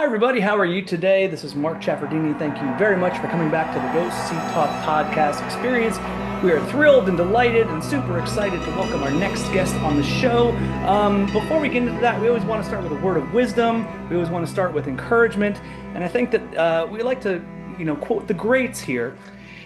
Hi, everybody. How are you today? This is Mark Chaffardini. Thank you very much for coming back to the Go See Talk Podcast Experience. We are thrilled and delighted and super excited to welcome our next guest on the show. Before we get into that, we always want to start with a word of wisdom. We always want to start with encouragement. And I think that we like to, quote the greats here.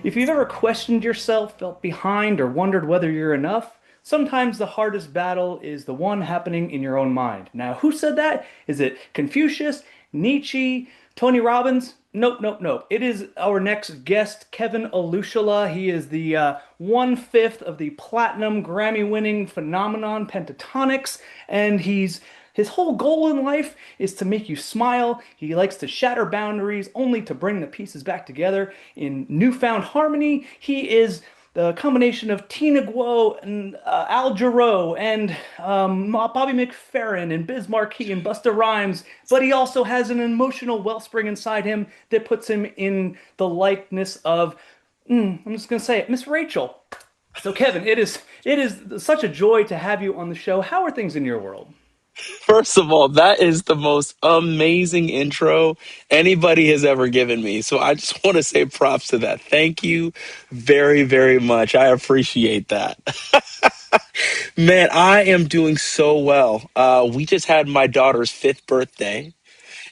If you've ever questioned yourself, felt behind, or wondered whether you're enough, sometimes the hardest battle is the one happening in your own mind. Now, who said that? Is it Confucius, Nietzsche, Tony Robbins? Nope, nope, nope. It is our next guest, KEVIN Olusole. He is the one-fifth of the platinum Grammy-winning phenomenon Pentatonics, and his whole goal in life is to make you smile. He likes to shatter boundaries only to bring the pieces back together in newfound harmony. He is the combination of Tina Guo and Al Jarreau and Bobby McFerrin and Biz Markie and Busta Rhymes, but he also has an emotional wellspring inside him that puts him in the likeness of, I'm just gonna say it, Miss Rachel. So Kevin, it is such a joy to have you on the show. How are things in your world? First of all, that is the most amazing intro anybody has ever given me. So I just want to say props to that. Thank you very, very much. I appreciate that. Man, I am doing so well. We just had my daughter's fifth birthday.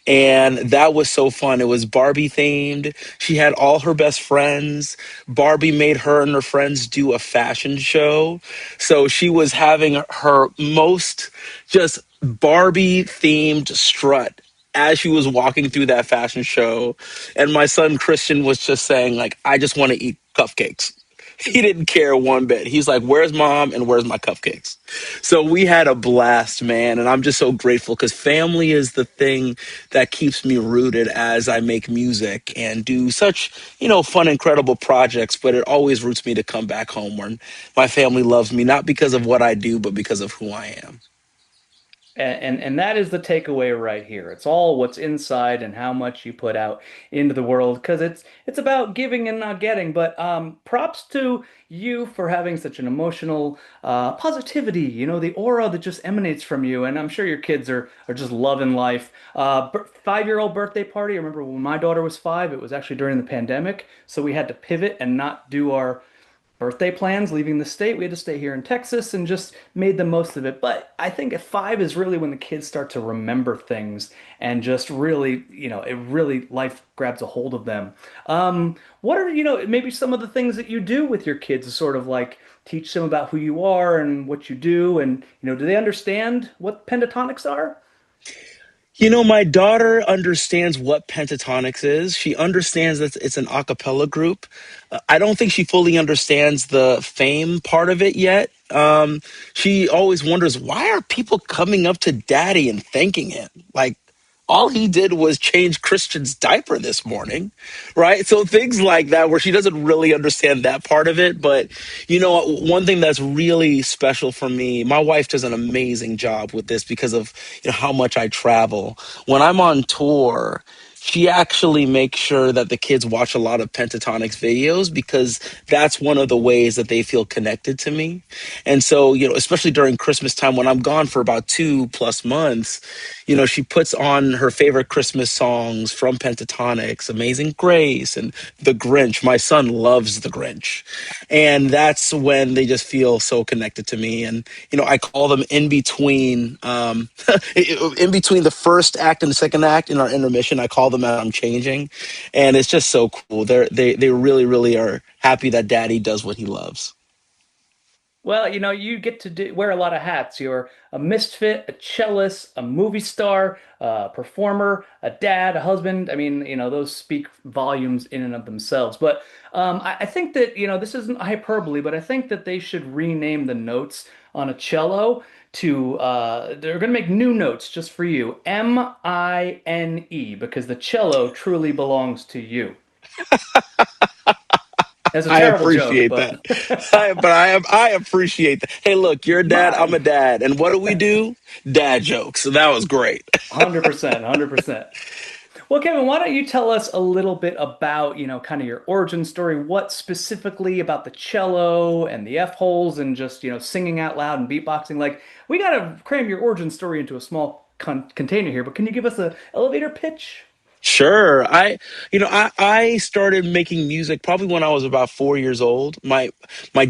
And that was so fun. It was Barbie themed. She had all her best friends. Barbie made her and her friends do a fashion show. So she was having her most just Barbie themed strut as she was walking through that fashion show. And my son Christian was just saying, like, I just want to eat cupcakes. He didn't care one bit. He's like, where's mom and where's my cupcakes? So we had a blast, man. And I'm just so grateful because family is the thing that keeps me rooted as I make music and do such, fun, incredible projects. But it always roots me to come back home where my family loves me, not because of what I do, but because of who I am. And that is the takeaway right here. It's all what's inside and how much you put out into the world because it's about giving and not getting. But props to you for having such an emotional positivity, the aura that just emanates from you. And I'm sure your kids are just loving life. 5-year-old birthday party. I remember when my daughter was 5, it was actually during the pandemic, so we had to pivot and not do our birthday plans leaving the state. We had to stay here in Texas and just made the most of it. But I think at 5 is really when the kids start to remember things and just really, it really life grabs a hold of them. What are, maybe some of the things that you do with your kids to sort of like teach them about who you are and what you do? And, do they understand what pentatonics are? My daughter understands what Pentatonics is. She understands that it's an a cappella group. I don't think she fully understands the fame part of it yet. She always wonders, why are people coming up to daddy and thanking him? Like, all he did was change Christian's diaper this morning, right? So things like that, where she doesn't really understand that part of it. But one thing that's really special for me, my wife does an amazing job with this because of how much I travel. When I'm on tour, she actually makes sure that the kids watch a lot of Pentatonix videos because that's one of the ways that they feel connected to me. And so, especially during Christmas time when I'm gone for about 2+ months, she puts on her favorite Christmas songs from Pentatonix, Amazing Grace and The Grinch. My son loves The Grinch. And that's when they just feel so connected to me. And, I call them in between, in between the first act and the second act in our intermission, I call them out, I'm changing. And it's just so cool. They really, really are happy that daddy does what he loves. Well, you get to wear a lot of hats. You're a misfit, a cellist, a movie star, a performer, a dad, a husband. I mean, those speak volumes in and of themselves. But I think that, this isn't hyperbole, but I think that they should rename the notes on a cello to, they're going to make new notes just for you, Mine, because the cello truly belongs to you. That's a I terrible joke, appreciate that. but I appreciate that. Hey, look, you're a dad, I'm mine. a dad. And what do we do? Dad jokes. So that was great. 100%, 100%. Well, Kevin, why don't you tell us a little bit about, kind of your origin story? What specifically about the cello and the F holes and just, singing out loud and beatboxing? Like, we got to cram your origin story into a small container here, but can you give us a elevator pitch? Sure. I started making music probably when I was about 4 years old. My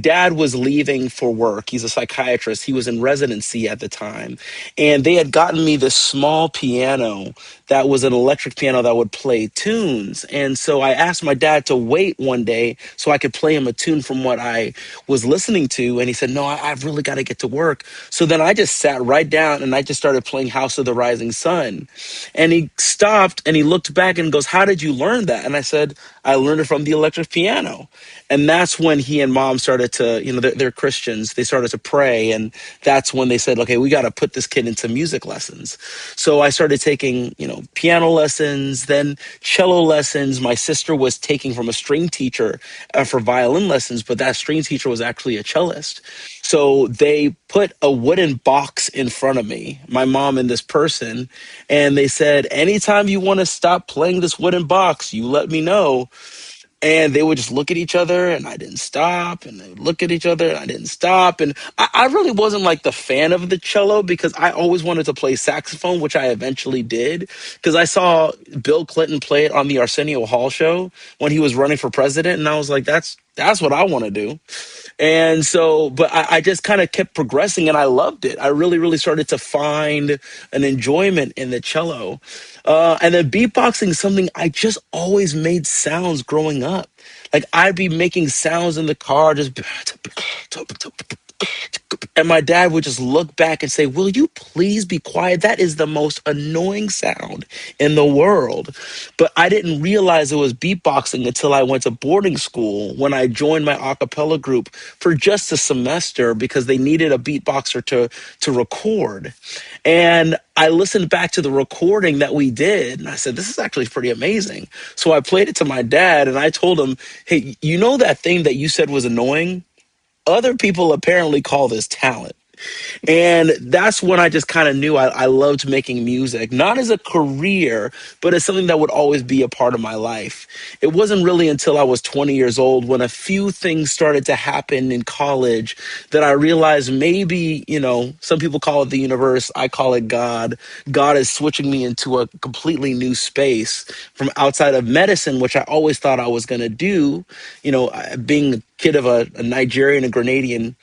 dad was leaving for work. He's a psychiatrist. He was in residency at the time. And they had gotten me this small piano that was an electric piano that would play tunes. And so I asked my dad to wait one day so I could play him a tune from what I was listening to. And he said, no, I've really got to get to work. So then I just sat right down and I just started playing House of the Rising Sun. And he stopped and he looked back and goes, how did you learn that? And I said, I learned it from the electric piano. And that's when he and mom started to, they're Christians. They started to pray. And that's when they said, okay, we got to put this kid into music lessons. So I started taking, piano lessons, then cello lessons. My sister was taking from a string teacher for violin lessons, but that string teacher was actually a cellist. So they put a wooden box in front of me, my mom and this person, and they said, anytime you want to stop playing this wooden box, you let me know. And they would just look at each other and I didn't stop. And they would look at each other and I didn't stop. And I really wasn't like the fan of the cello because I always wanted to play saxophone, which I eventually did. Because I saw Bill Clinton play it on the Arsenio Hall show when he was running for president. And I was like, that's what I want to do. And so, but I just kind of kept progressing and I loved it. I really, really started to find an enjoyment in the cello. And then beatboxing is something I just always made sounds growing up. Like I'd be making sounds in the car, just and my dad would just look back and say, will you please be quiet? That is the most annoying sound in the world. But I didn't realize it was beatboxing until I went to boarding school when I joined my a cappella group for just a semester because they needed a beatboxer to record. And I listened back to the recording that we did and I said, this is actually pretty amazing. So I played it to my dad and I told him, hey, you know that thing that you said was annoying? Other people apparently call this talent. And that's when I just kind of knew I loved making music, not as a career, but as something that would always be a part of my life. It wasn't really until I was 20 years old when a few things started to happen in college that I realized maybe, some people call it the universe, I call it God. God is switching me into a completely new space from outside of medicine, which I always thought I was going to do, being a kid of a Nigerian and Grenadian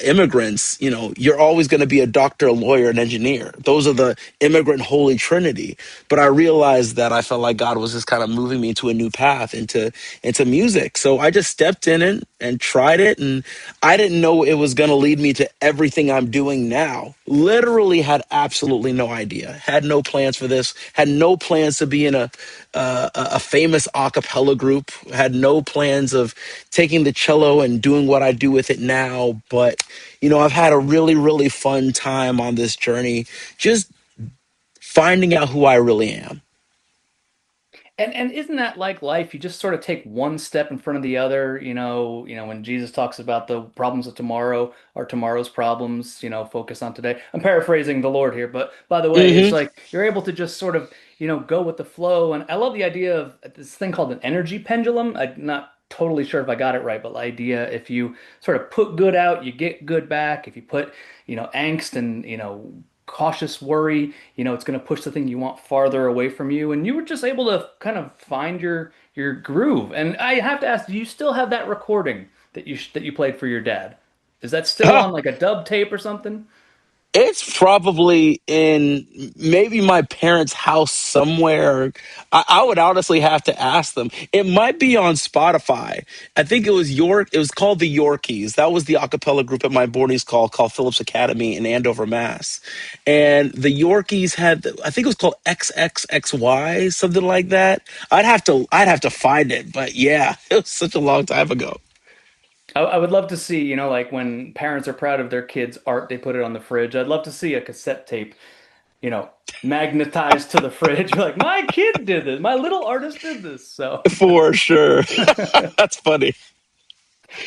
immigrants, you're always going to be a doctor, a lawyer, an engineer. Those are the immigrant holy trinity. But I realized that I felt like God was just kind of moving me into a new path into music. So I just stepped in it and tried it. And I didn't know it was going to lead me to everything I'm doing now. Literally had absolutely no idea. Had no plans for this. Had no plans to be in a famous a cappella group. Had no plans of taking the cello and doing what I do with it now. But, I've had a really, really fun time on this journey, just finding out who I really am. And isn't that like life? You just sort of take one step in front of the other, when Jesus talks about the problems of tomorrow are tomorrow's problems, focus on today. I'm paraphrasing the Lord here, but by the way, it's Hmm. like you're able to just sort of, go with the flow. And I love the idea of this thing called an energy pendulum. I'm not totally sure if I got it right, but the idea if you sort of put good out, you get good back. If you put, angst and, cautious worry, it's going to push the thing you want farther away from you. And you were just able to kind of find your groove. And I have to ask, do you still have that recording that you played for your dad? Is that still on like a dub tape or something? It's probably in maybe my parents' house somewhere. I would honestly have to ask them. It might be on Spotify. I think it was York. It was called the Yorkies. That was the a cappella group at my boarding school called Phillips Academy in Andover, Mass. And the Yorkies had, I think it was called XXXY, something like that. I'd have to find it. But yeah, it was such a long time ago. I would love to see, like when parents are proud of their kids' art, they put it on the fridge. I'd love to see a cassette tape, you know, magnetized to the fridge. You're like, my kid did this. My little artist did this. So. For sure. That's funny.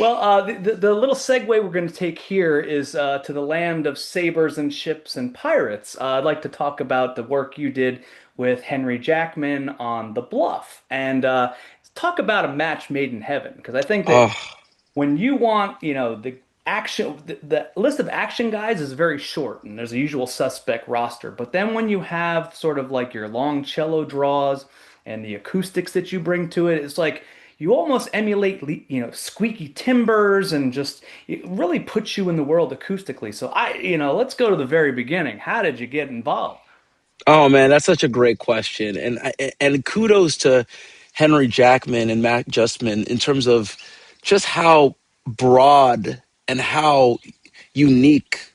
Well, the little segue we're going to take here is to the land of sabers and ships and pirates. I'd like to talk about the work you did with Henry Jackman on the Bluff and talk about a match made in heaven. Because I think that Oh. when you want, the the list of action guys is very short, and there's a usual suspect roster. But then when you have sort of like your long cello draws and the acoustics that you bring to it, it's like you almost emulate, squeaky timbers, and just it really puts you in the world acoustically. So let's go to the very beginning. How did you get involved? Oh man, that's such a great question, and kudos to Henry Jackman and Matt Justman in terms of just how broad and how unique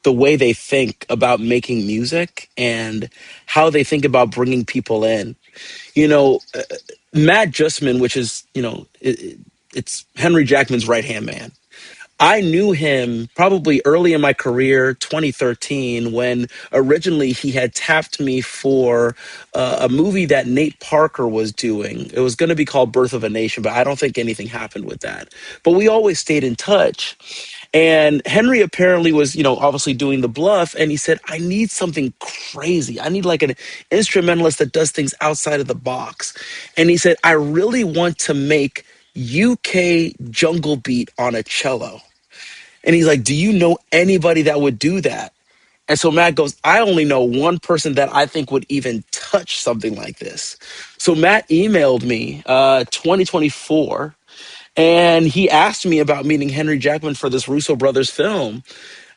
the way they think about making music and how they think about bringing people in. You know, Matt Justman, which is it's Henry Jackman's right hand man. I knew him probably early in my career, 2013, when originally he had tapped me for a movie that Nate Parker was doing. It was going to be called Birth of a Nation, but I don't think anything happened with that. But we always stayed in touch. And Henry apparently was, obviously doing the bluff. And he said, I need something crazy. I need like an instrumentalist that does things outside of the box. And he said, I really want to make UK jungle beat on a cello. And he's like, do you know anybody that would do that? And so Matt goes, I only know one person that I think would even touch something like this. So Matt emailed me 2024, and he asked me about meeting Henry Jackman for this Russo brothers film.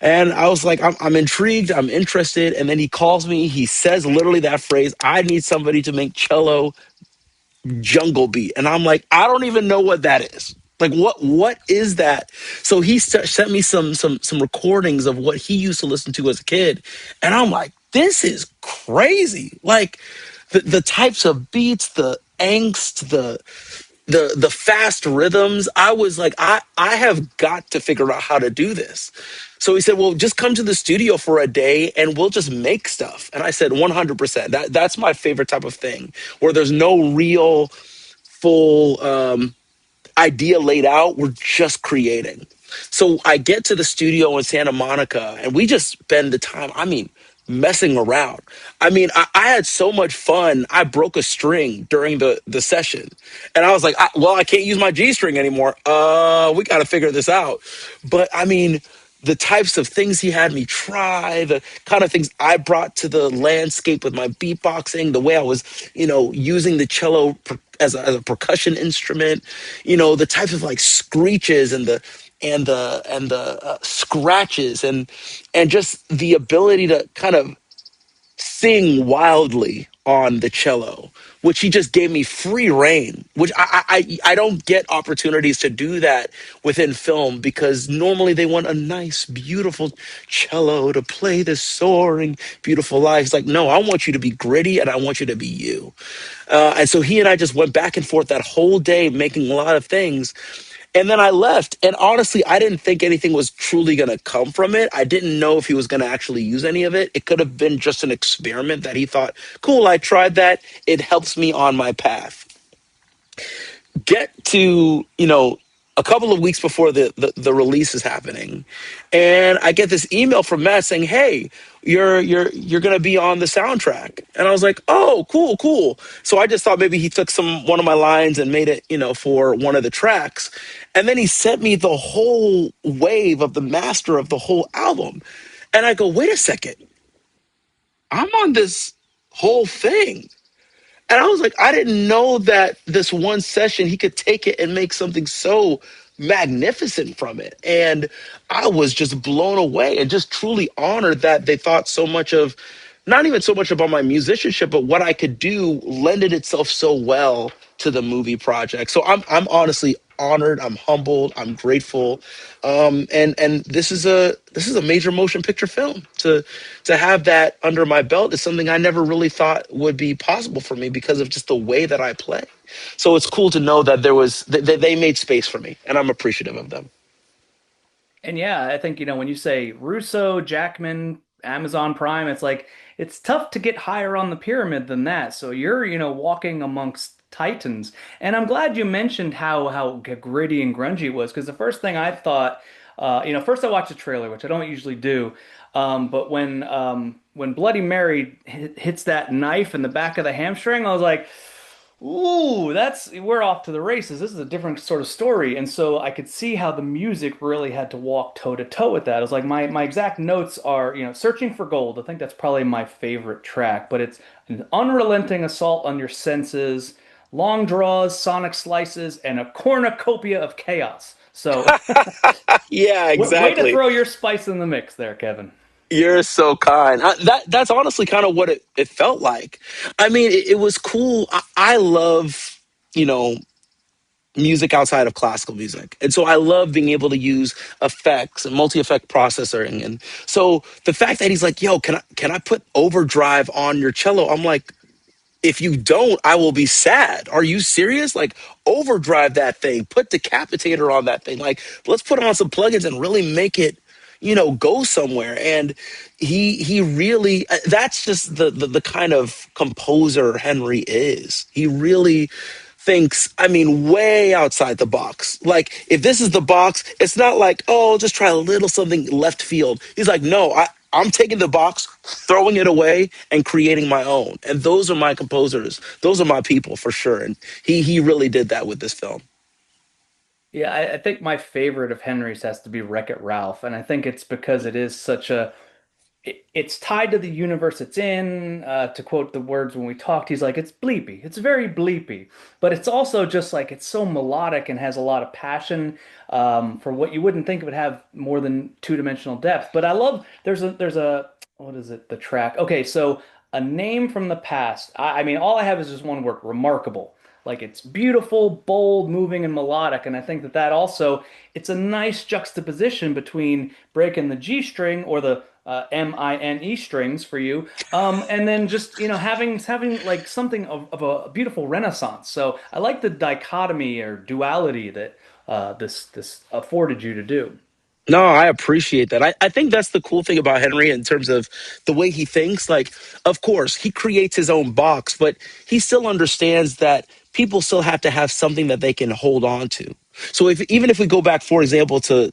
And I was like, I'm intrigued, I'm interested. And then he calls me, he says literally that phrase, I need somebody to make cello jungle beat. And I'm like, I don't even know what that is. Like what is that? So he sent me some recordings of what he used to listen to as a kid, and I'm like, this is crazy. Like the types of beats, the angst, the fast rhythms. I was like, I have got to figure out how to do this. So he said, well, just come to the studio for a day and we'll just make stuff. And I said, 100%. That's my favorite type of thing, where there's no real full idea laid out. We're just creating. So I get to the studio in Santa Monica and we just spend the time, messing around. I had so much fun. I broke a string during the session. And I was like, I can't use my G string anymore. We got to figure this out. But the types of things he had me try, the kind of things I brought to the landscape with my beatboxing, the way I was, using the cello as a percussion instrument, the types of like screeches and the scratches and just the ability to kind of sing wildly on the cello, which he just gave me free reign, which I don't get opportunities to do that within film, because normally they want a nice, beautiful cello to play this soaring, beautiful life. It's like, no, I want you to be gritty and I want you to be you. And so he and I just went back and forth that whole day making a lot of things. And then I left. And honestly, I didn't think anything was truly going to come from it. I didn't know if he was going to actually use any of it. It could have been just an experiment that he thought, cool, I tried that. It helps me on my path. Get to, a couple of weeks before the release is happening, and I get this email from Matt saying, hey, you're gonna be on the soundtrack. And I was like, oh, cool. So I just thought maybe he took one of my lines and made it, for one of the tracks. And then he sent me the whole wave of the master of the whole album. And I go, wait a second, I'm on this whole thing. And I was like, I didn't know that this one session, he could take it and make something so magnificent from it. And I was just blown away and just truly honored that they thought so much of, not even so much about my musicianship, but what I could do lended itself so well to the movie project. So I'm honestly honored. I'm humbled. I'm grateful. And this is a major motion picture film. To have that under my belt is something I never really thought would be possible for me because of just the way that I play. So it's cool to know that they made space for me, and I'm appreciative of them. And yeah, I think, when you say Russo, Jackman, Amazon Prime, it's like it's tough to get higher on the pyramid than that. So you're, walking amongst titans. And I'm glad you mentioned how gritty and grungy it was, because the first thing I thought, first I watched the trailer, which I don't usually do. But when Bloody Mary hits that knife in the back of the hamstring, I was like, Ooh, that's we're off to the races. This is a different sort of story, and so I could see how the music really had to walk toe to toe with that. It was like my exact notes are, searching for gold. I think that's probably my favorite track, but it's an unrelenting assault on your senses, long draws, sonic slices, and a cornucopia of chaos. So, Yeah, way to exactly. throw your spice in the mix there, Kevin. You're so kind. That's honestly kind of what it felt like. I mean, it was cool. I love, you know, music outside of classical music. And so I love being able to use effects and multi-effect processing. And so the fact that he's like, yo, can I put overdrive on your cello? I'm like, if you don't, I will be sad. Are you serious? Like, overdrive that thing, put decapitator on that thing. Like, let's put on some plugins and really make it, go somewhere. And he really, that's just the kind of composer Henry is. He really thinks, I mean, way outside the box. Like, if this is the box, it's not like, oh, just try a little something left field. He's like, no, I'm taking the box, throwing it away, and creating my own. And those are my composers. Those are my people for sure. And he really did that with this film. Yeah, I think my favorite of Henry's has to be Wreck-It Ralph, and I think it's because it is such a it's tied to the universe it's in. To quote the words when we talked, he's like, it's bleepy. It's very bleepy, but it's also just like it's so melodic and has a lot of passion for what you wouldn't think it would have more than two-dimensional depth. But I love there's a what is it? The track. Okay, so a name from the past. I mean, all I have is just one word: remarkable. Like it's beautiful, bold, moving, and melodic, and I think that also it's a nice juxtaposition between breaking the G string or the MINE strings for you, and then just having like something of a beautiful renaissance. So I like the dichotomy or duality that this afforded you to do. No, I appreciate that. I think that's the cool thing about Henry in terms of the way he thinks. Like, of course, he creates his own box, but he still understands that people still have to have something that they can hold on to. So even if we go back, for example, to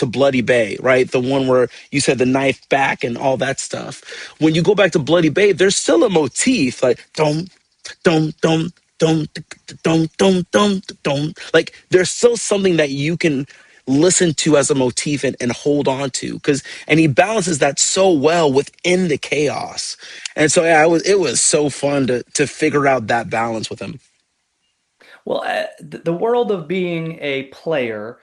Bloody Bay, right? The one where you said the knife back and all that stuff. When you go back to Bloody Bay, there's still a motif like don't don't like there's still something that you can listen to as a motif and hold on to and he balances that so well within the chaos. And so yeah, it was so fun to figure out that balance with him. Well, the world of being a player,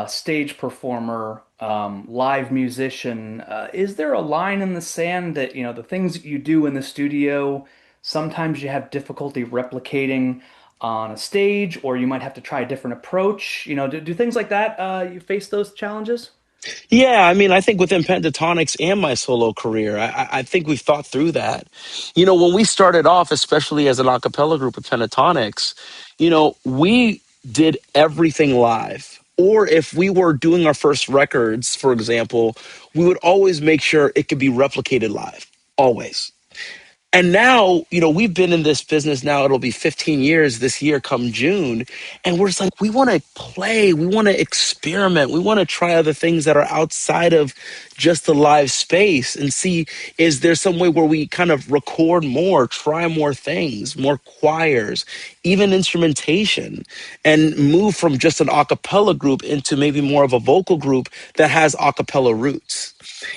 stage performer, live musician, is there a line in the sand that, the things that you do in the studio, sometimes you have difficulty replicating on a stage, or you might have to try a different approach? Do things like that, you face those challenges? Yeah, I mean, I think within Pentatonics and my solo career, I think we've thought through that. When we started off, especially as an a cappella group of Pentatonics, we did everything live. Or if we were doing our first records, for example, we would always make sure it could be replicated live, always. And now, we've been in this business now, it'll be 15 years this year come June. And we're just like, we want to play, we want to experiment, we want to try other things that are outside of just the live space and see, is there some way where we kind of record more, try more things, more choirs, even instrumentation, and move from just an a cappella group into maybe more of a vocal group that has a cappella roots.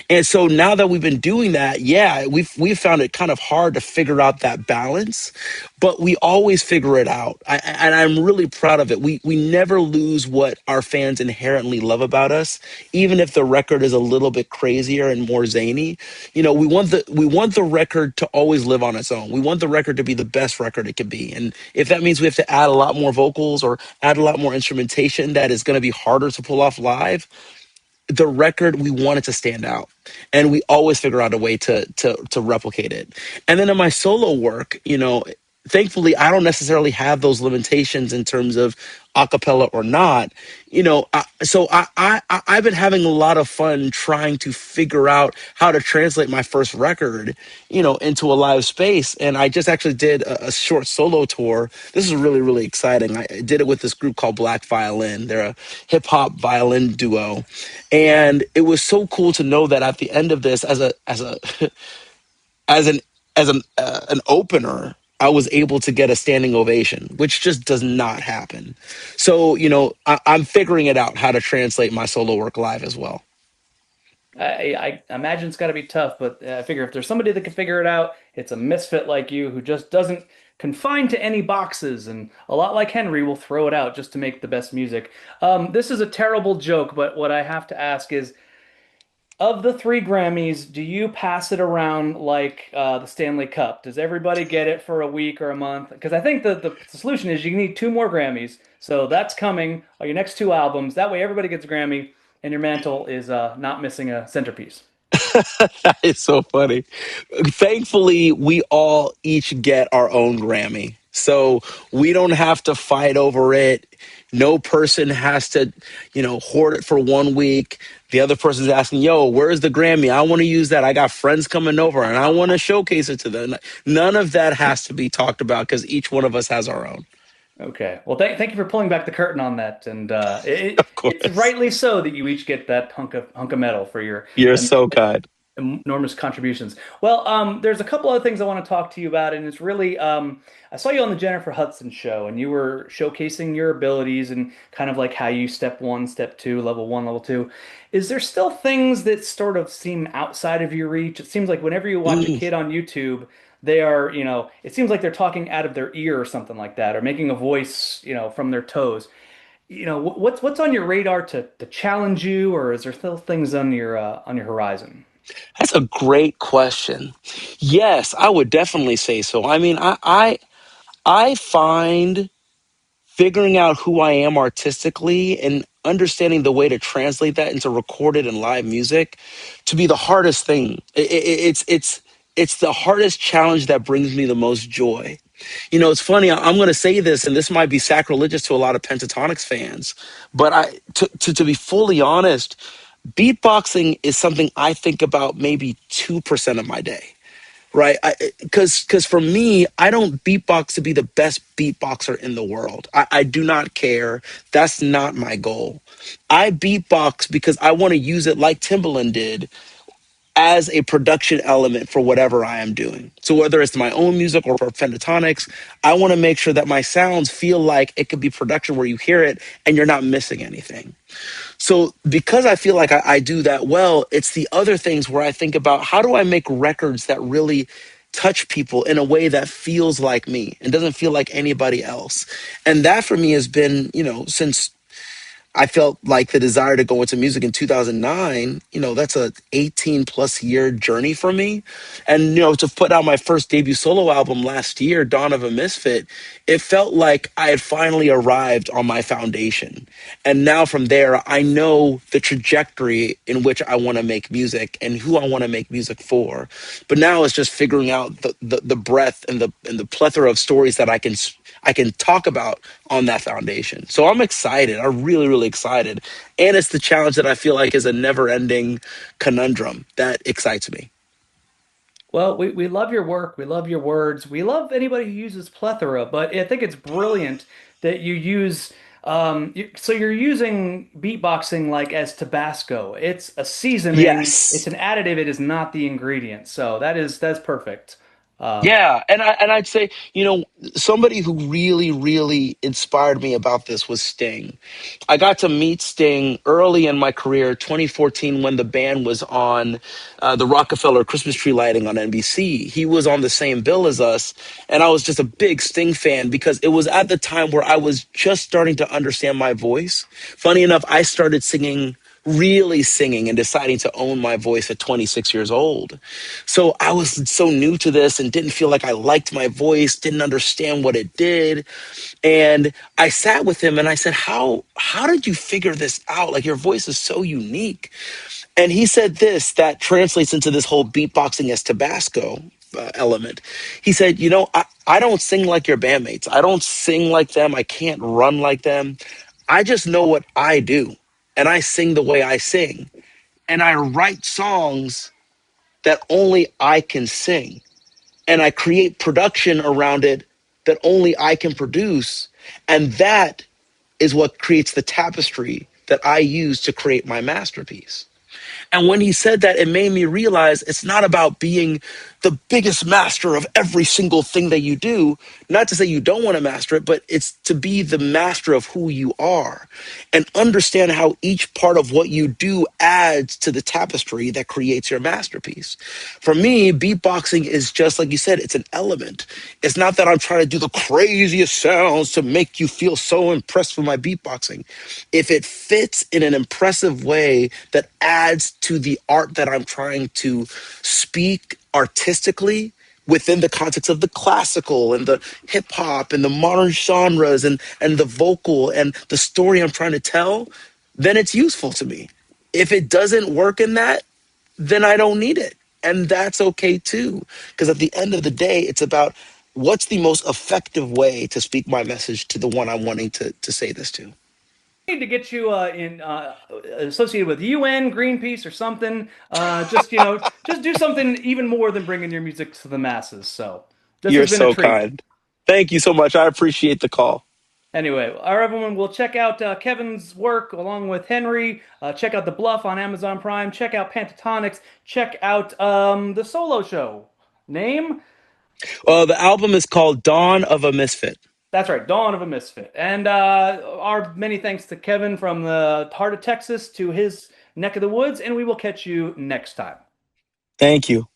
And so now that we've been doing that, yeah, we've found it kind of hard to figure out that balance, but we always figure it out. And I'm really proud of it. We never lose what our fans inherently love about us, even if the record is a little bit crazier and more zany. We want the record to always live on its own. We want the record to be the best record it can be. And if that means we have to add a lot more vocals or add a lot more instrumentation that is going to be harder to pull off live, the record, we want it to stand out, and we always figure out a way to replicate it. And then in my solo work, thankfully I don't necessarily have those limitations in terms of a cappella or not. I've been having a lot of fun trying to figure out how to translate my first record, into a live space. And I just actually did a short solo tour. This is really, really exciting. I did it with this group called Black Violin. They're a hip hop violin duo. And it was so cool to know that at the end of this, as a as an opener, I was able to get a standing ovation, which just does not happen. So, I'm figuring it out how to translate my solo work live as well. I imagine it's got to be tough, but I figure if there's somebody that can figure it out, it's a misfit like you who just doesn't confine to any boxes, and a lot like Henry will throw it out just to make the best music. This is a terrible joke, but what I have to ask is, of the three Grammys, do you pass it around like the Stanley Cup? Does everybody get it for a week or a month? Because I think the solution is you need two more Grammys. So that's coming, or your next two albums. That way everybody gets a Grammy and your mantle is not missing a centerpiece. That is so funny. Thankfully, we all each get our own Grammy. So we don't have to fight over it. No person has to, hoard it for 1 week. The other person's asking, yo, where's the Grammy? I want to use that. I got friends coming over and I want to showcase it to them. None of that has to be talked about because each one of us has our own. Okay. Well, thank you for pulling back the curtain on that, and Of it's course. rightly so that you each get that hunk of metal for your You're so kind. enormous contributions. Well, there's a couple other things I want to talk to you about, and it's really I saw you on the Jennifer Hudson show, and you were showcasing your abilities and kind of like how you step one, step two, level one, level two. Is there still things that sort of seem outside of your reach? It seems like whenever you watch a Mm. kid on YouTube, they are, it seems like they're talking out of their ear or something like that, or making a voice, from their toes. What's on your radar to challenge you, or is there still things on your horizon? That's a great question. Yes, I would definitely say so. I mean, I find figuring out who I am artistically and understanding the way to translate that into recorded and live music to be the hardest thing. It's the hardest challenge that brings me the most joy. It's funny. I'm going to say this, and this might be sacrilegious to a lot of Pentatonics fans, but to be fully honest, beatboxing is something I think about maybe 2% of my day. Right, because for me, I don't beatbox to be the best beatboxer in the world. I do not care. That's not my goal. I beatbox because I want to use it like Timbaland did as a production element for whatever I am doing. So whether it's my own music or for Pentatonics, I want to make sure that my sounds feel like it could be production where you hear it and you're not missing anything. So because I feel like I do that well, it's the other things where I think about how do I make records that really touch people in a way that feels like me and doesn't feel like anybody else. And that for me has been, since I felt like the desire to go into music in 2009, that's a 18 plus year journey for me. And, to put out my first debut solo album last year, Dawn of a Misfit, it felt like I had finally arrived on my foundation. And now from there, I know the trajectory in which I want to make music and who I want to make music for. But now it's just figuring out the breadth and the plethora of stories that I can talk about on that foundation. So I'm excited. I'm really, really excited. And it's the challenge that I feel like is a never ending conundrum that excites me. Well, we love your work. We love your words. We love anybody who uses plethora, but I think it's brilliant that you use so you're using beatboxing like as Tabasco. It's a seasoning, it's Yes. an additive, it is not the ingredient. So that's perfect. Um, Yeah, and I'd say, somebody who really, really inspired me about this was Sting. I got to meet Sting early in my career, 2014, when the band was on the Rockefeller Christmas tree lighting on NBC. He was on the same bill as us, and I was just a big Sting fan because it was at the time where I was just starting to understand my voice. Funny enough, I started singing really singing and deciding to own my voice at 26 years old. So I was so new to this and didn't feel like I liked my voice, didn't understand what it did. And I sat with him and I said, how did you figure this out? Like your voice is so unique. And he said this that translates into this whole beatboxing as Tabasco element. He said, I don't sing like your bandmates. I don't sing like them. I can't run like them. I just know what I do. And I sing the way I sing. And I write songs that only I can sing. And I create production around it that only I can produce. And that is what creates the tapestry that I use to create my masterpiece. And when he said that, it made me realize it's not about being the biggest master of every single thing that you do. Not to say you don't want to master it, but it's to be the master of who you are and understand how each part of what you do adds to the tapestry that creates your masterpiece. For me, beatboxing is just like you said, it's an element. It's not that I'm trying to do the craziest sounds to make you feel so impressed with my beatboxing. If it fits in an impressive way that adds to the art that I'm trying to speak artistically within the context of the classical and the hip hop and the modern genres and the vocal and the story I'm trying to tell, then it's useful to me. If it doesn't work in that, then I don't need it. And that's okay too. Because at the end of the day, it's about what's the most effective way to speak my message to the one I'm wanting to say this to. Need to get you in associated with UN, Greenpeace, or something. Just do something even more than bringing your music to the masses. So this You're has been a so treat. kind. Thank you so much. I appreciate the call. Anyway, our everyone will check out Kevin's work along with Henry. Check out the Bluff on Amazon Prime. Check out Pentatonics. Check out the solo show. Name? The album is called Dawn of a Misfit. That's right, Dawn of a Misfit. And our many thanks to Kevin from the heart of Texas to his neck of the woods. And we will catch you next time. Thank you.